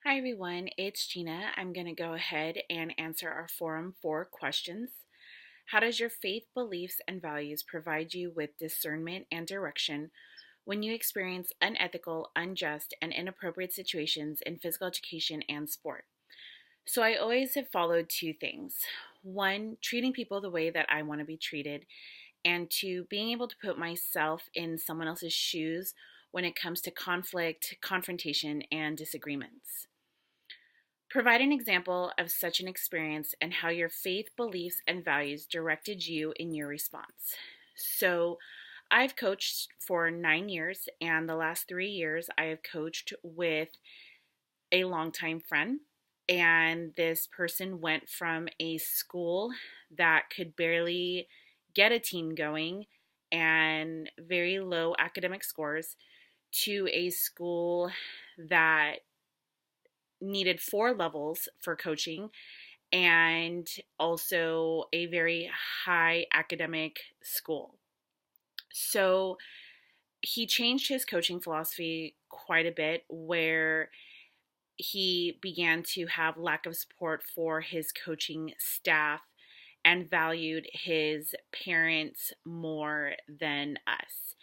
Hi everyone, it's Gina. I'm going to go ahead and answer our Forum 4 questions. How does your faith, beliefs, and values provide you with discernment and direction when you experience unethical, unjust, and inappropriate situations in physical education and sport? So I always have followed two things. One, treating people the way that I want to be treated, and two, being able to put myself in someone else's shoes when it comes to conflict, confrontation, and disagreements. Provide an example of such an experience and how your faith, beliefs, and values directed you in your response. So, I've coached for 9 years, and the last 3 years I have coached with a longtime friend. And this person went from a school that could barely get a team going and very low academic scores to a school that needed 4 levels for coaching and also a very high academic school. So he changed his coaching philosophy quite a bit, where he began to have lack of support for his coaching staff and valued his parents more than us.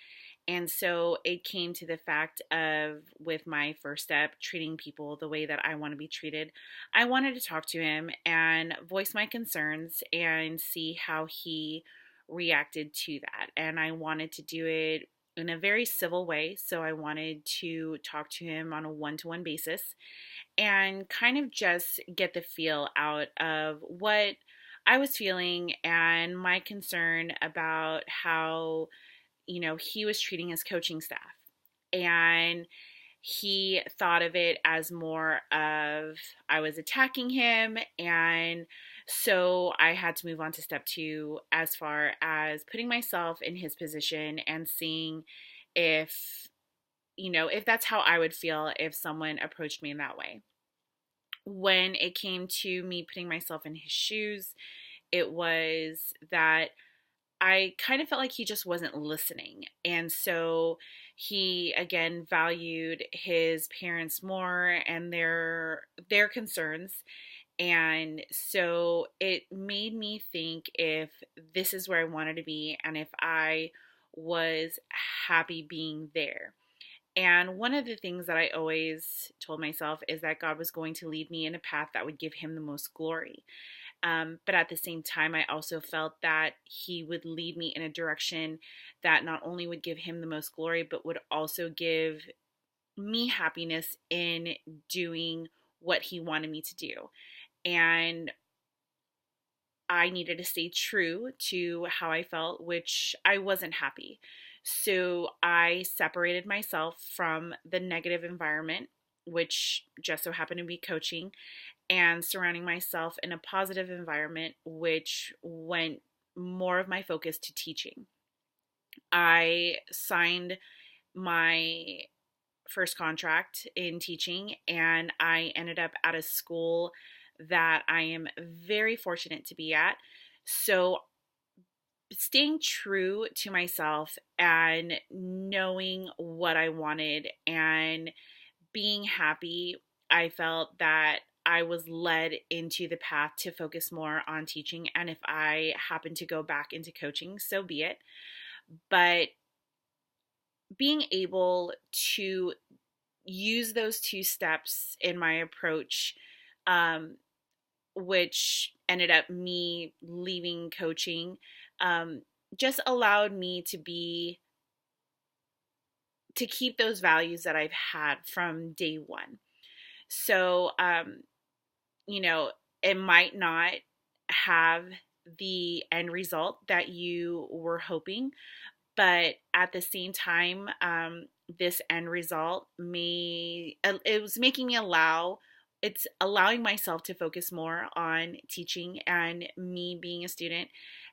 And so it came to the fact of, with my first step, treating people the way that I want to be treated, I wanted to talk to him and voice my concerns and see how he reacted to that. And I wanted to do it in a very civil way. So I wanted to talk to him on a one-to-one basis and kind of just get the feel out of what I was feeling and my concern about how he was treating his coaching staff. And he thought of it as more of I was attacking him. And so I had to move on to step 2 as far as putting myself in his position and seeing if, if that's how I would feel if someone approached me in that way. When it came to me putting myself in his shoes, it was that I kind of felt like he just wasn't listening. And so he again valued his parents more and their concerns. And so it made me think if this is where I wanted to be and if I was happy being there. And one of the things that I always told myself is that God was going to lead me in a path that would give him the most glory. But at the same time, I also felt that he would lead me in a direction that not only would give him the most glory, but would also give me happiness in doing what he wanted me to do. And I needed to stay true to how I felt, which I wasn't happy. So I separated myself from the negative environment, which just so happened to be coaching, and surrounding myself in a positive environment, which went more of my focus to teaching. I signed my first contract in teaching, and I ended up at a school that I am very fortunate to be at. So, staying true to myself and knowing what I wanted and being happy, I felt that I was led into the path to focus more on teaching. And if I happen to go back into coaching, so be it. But being able to use those 2 steps in my approach, um, which ended up me leaving coaching, um, just allowed me to keep those values that I've had from day one. So, you know, it might not have the end result that you were hoping, but at the same time, this end result it was making me it's allowing myself to focus more on teaching and me being a student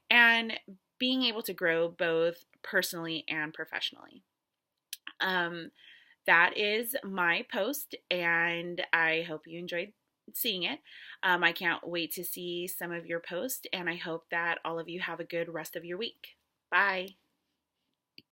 and being able to grow both personally and professionally. Um, that is my post, and I hope you enjoyed seeing it. I can't wait to see some of your posts, and I hope that all of you have a good rest of your week. Bye.